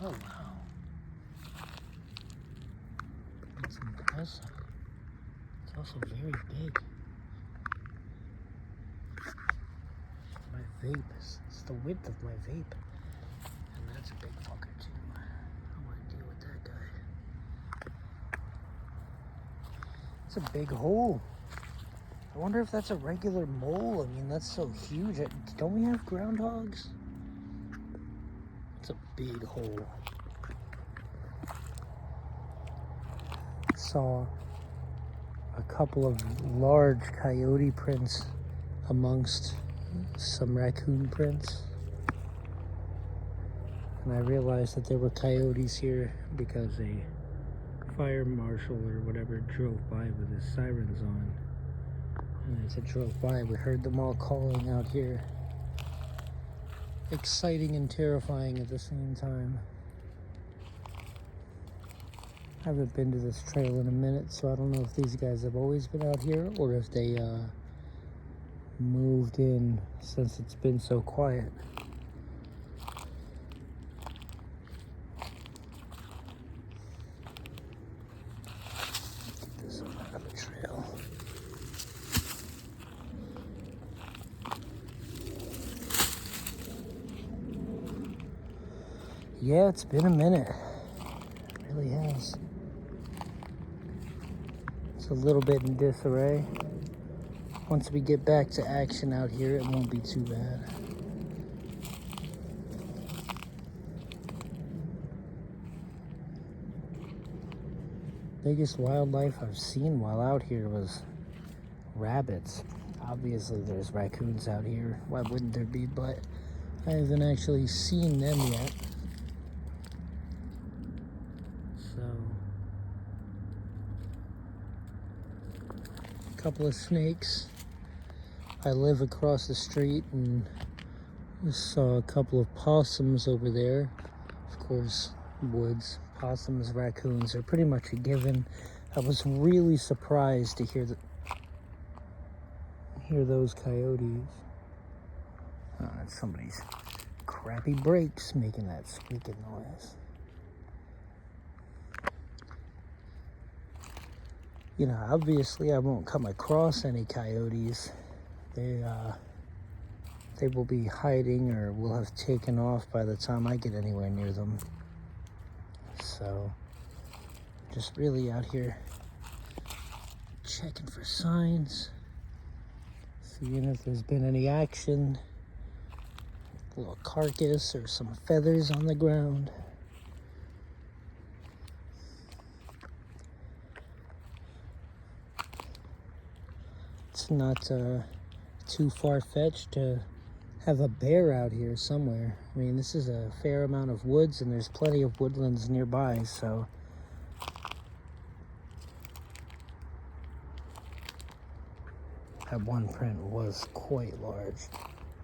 Oh, wow. That's impressive. It's also very big. My vape it's the width of my vape. And that's a big fucker too. I don't want to deal with that guy. It's a big hole. I wonder if that's a regular mole. I mean, that's so huge. Don't we have groundhogs? It's a big hole. Saw a couple of large coyote prints amongst some raccoon prints. And I realized that there were coyotes here because a fire marshal or whatever drove by with his sirens on. And as it drove by, we heard them all calling out here. Exciting and terrifying at the same time. I haven't been to this trail in a minute, so I don't know if these guys have always been out here or if they moved in since it's been so quiet. Get this out of the trail. Yeah, it's been a minute. It really has. It's a little bit in disarray. Once we get back to action out here, it won't be too bad. Biggest wildlife I've seen while out here was rabbits. Obviously there's raccoons out here. Why wouldn't there be? But I haven't actually seen them yet. So, a couple of snakes. I live across the street and saw a couple of possums over there. Of course, woods, possums, raccoons are pretty much a given. I was really surprised to hear those coyotes. It's somebody's crappy brakes making that squeaking noise. You know, obviously I won't come across any coyotes. They will be hiding or will have taken off by the time I get anywhere near them. So, just really out here checking for signs, seeing if there's been any action, a little carcass or some feathers on the ground. It's not too far-fetched to have a bear out here somewhere. I mean, this is a fair amount of woods and there's plenty of woodlands nearby, so that one print was quite large.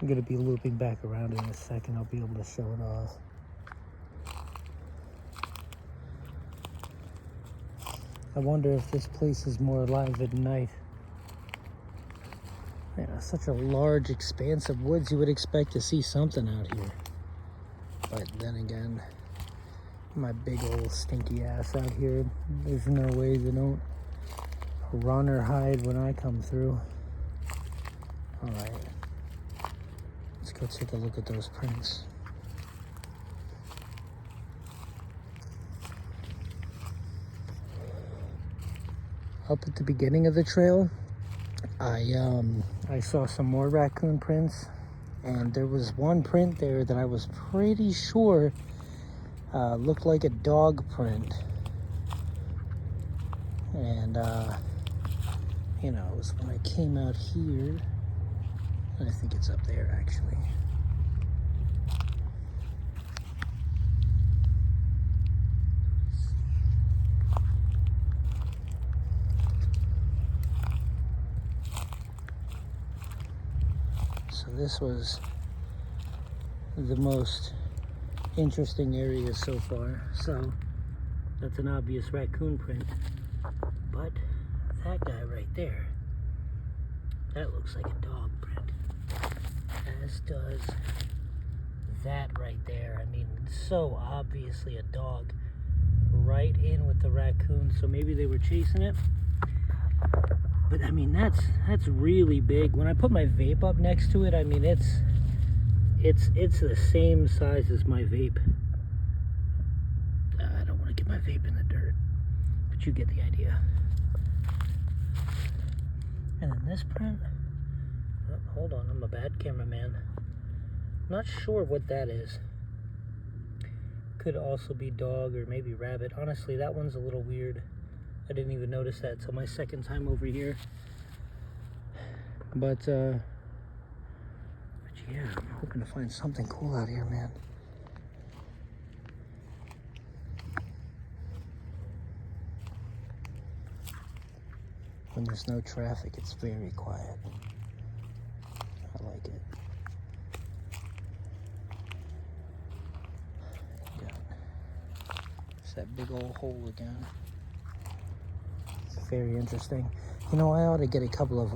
I'm gonna be looping back around in a second. I'll be able to show it off. I wonder if this place is more alive at night. Yeah, such a large expanse of woods, you would expect to see something out here. But then again, my big old stinky ass out here, there's no way they don't run or hide when I come through. Alright, let's go take a look at those prints. Up at the beginning of the trail, I saw some more raccoon prints, and there was one print there that I was pretty sure looked like a dog print. And you know, it was when I came out here, and I think it's up there actually. So this was the most interesting area so far. So that's an obvious raccoon print. But that guy right there, that looks like a dog print. As does that right there. I mean, so obviously a dog. Right in with the raccoon, so maybe they were chasing it. But I mean, that's really big. When I put my vape up next to it, I mean, it's the same size as my vape. I don't want to get my vape in the dirt, but you get the idea. And then this print, oh, hold on, I'm a bad cameraman. Not sure what that is. Could also be dog or maybe rabbit. Honestly, that one's a little weird. I didn't even notice that till my second time over here. But yeah, I'm hoping to find something cool out here, man. When there's no traffic, it's very quiet. I like it. That big old hole again. It's very interesting. You know, I ought to get a couple of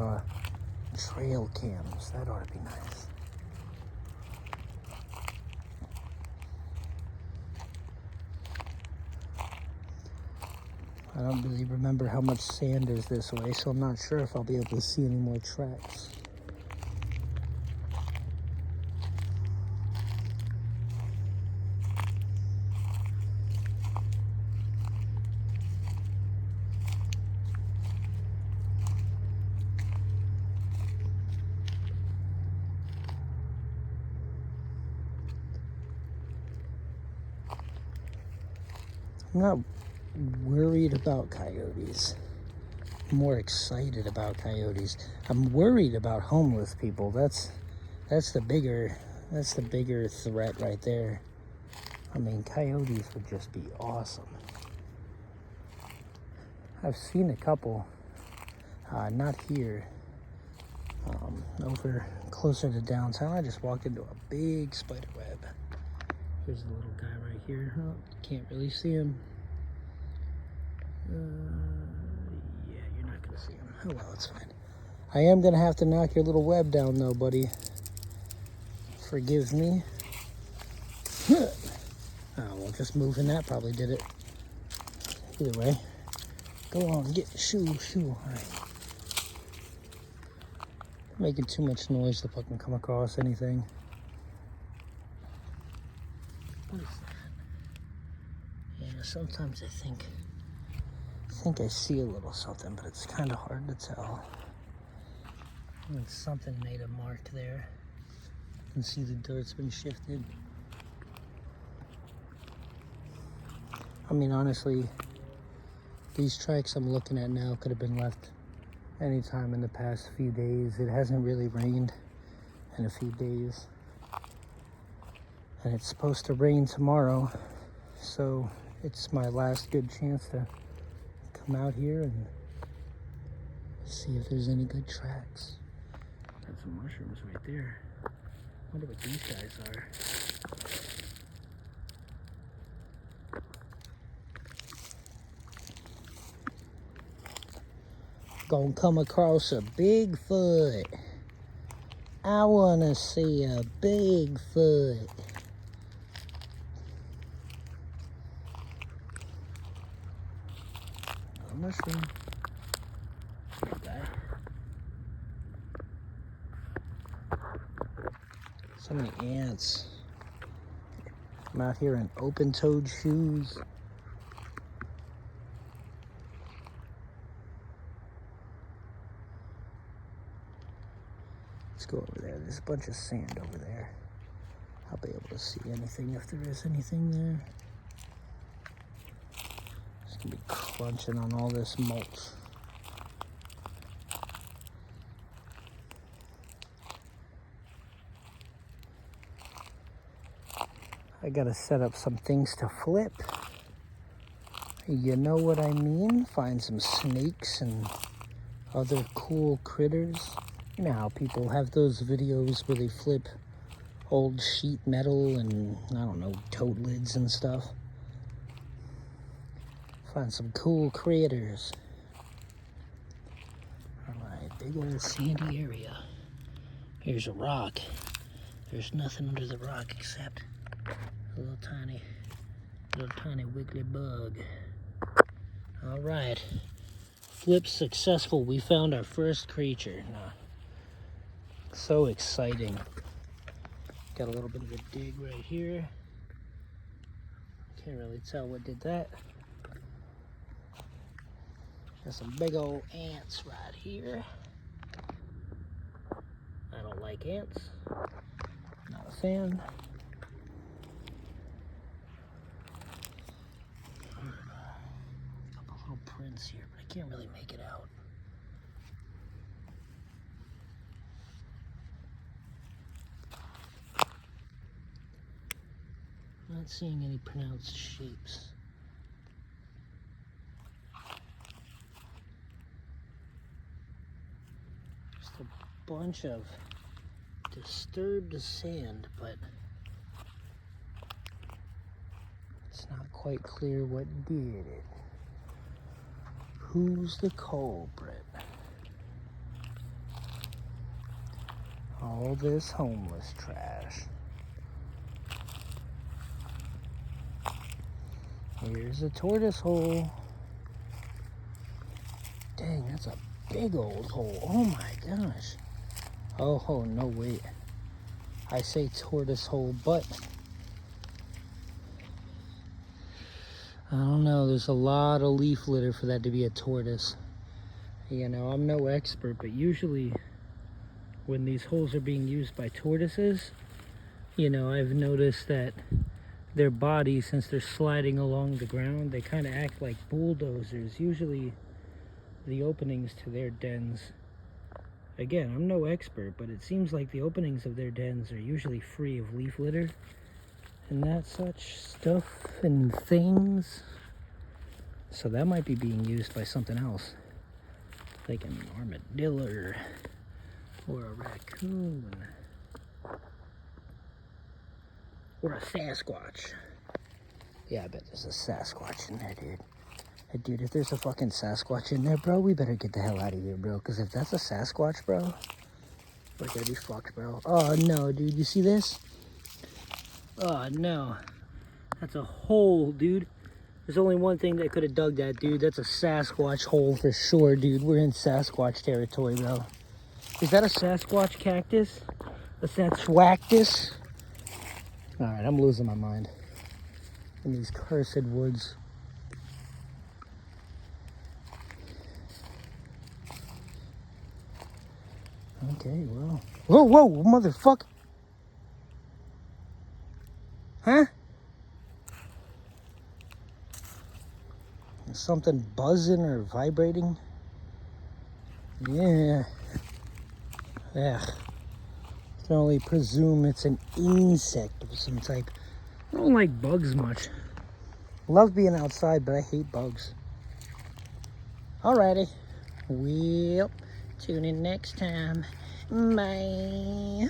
trail cams. That ought to be nice. I don't really remember how much sand is this way, so I'm not sure if I'll be able to see any more tracks. I'm not worried about coyotes. I'm more excited about coyotes. I'm worried about homeless people. That's the bigger threat right there. I mean, coyotes would just be awesome. I've seen a couple, not here, over closer to downtown. I just walked into a big spider web. Here's the little guy right here. Oh, can't really see him. Yeah, you're not gonna see him. Oh well, it's fine. I am gonna have to knock your little web down though, buddy. Forgive me. Oh, well, just moving that probably did it. Either way, go on, get shoo. All right. Making too much noise to fucking come across anything. What is that? Yeah, sometimes I think I see a little something, but it's kind of hard to tell. And something made a mark there. You can see the dirt's been shifted. I mean, honestly, these tracks I'm looking at now could have been left anytime in the past few days. It hasn't really rained in a few days. And it's supposed to rain tomorrow, so it's my last good chance to come out here and see if there's any good tracks. Got some mushrooms right there. Wonder what these guys are. Gonna come across a Bigfoot. I wanna see a Bigfoot. A mushroom. Okay. So many ants. I'm out here in open-toed shoes. Let's go over there. There's a bunch of sand over there. I'll be able to see anything if there is anything there. Just gonna be crunching on all this mulch. I gotta set up some things to flip. You know what I mean? Find some snakes and other cool critters. You know how people have those videos where they flip old sheet metal and, I don't know, tote lids and stuff. Find some cool critters. Alright, big old sandy area. Here's a rock. There's nothing under the rock except a little tiny wiggly bug. All right, flip successful. We found our first creature. So exciting. Got a little bit of a dig right here. Can't really tell what did that. Got some big old ants right here. I don't like ants. Not a fan. A couple little prints here, but I can't really make it out. Not seeing any pronounced shapes. Just a bunch of disturbed sand, but it's not quite clear what did it. Who's the culprit? All this homeless trash. Here's a tortoise hole. Dang, that's a big old hole. Oh my gosh. Oh, no, wait. I say tortoise hole, but I don't know. There's a lot of leaf litter for that to be a tortoise. You know, I'm no expert, but usually when these holes are being used by tortoises, you know, I've noticed that their bodies, since they're sliding along the ground, they kind of act like bulldozers. Usually the openings to their dens, again, I'm no expert, but it seems like the openings of their dens are usually free of leaf litter and that such stuff and things. So that might be being used by something else, like an armadillo or a raccoon or a Sasquatch. Yeah, I bet there's a Sasquatch in there, dude. Hey, dude, if there's a fucking Sasquatch in there, bro, we better get the hell out of here, bro. Because if that's a Sasquatch, bro, we're gonna be fucked, bro. Oh, no, dude. You see this? Oh, no. That's a hole, dude. There's only one thing that could have dug that, dude. That's a Sasquatch hole for sure, dude. We're in Sasquatch territory, bro. Is that a Sasquatch cactus? A Sasquactus? All right, I'm losing my mind in these cursed woods. Okay, well. Whoa, motherfucker. Huh? Is something buzzing or vibrating? Yeah. Ugh. I can only presume it's an insect of some type. I don't like bugs much. Love being outside, but I hate bugs. Alrighty. Well, tune in next time. Bye.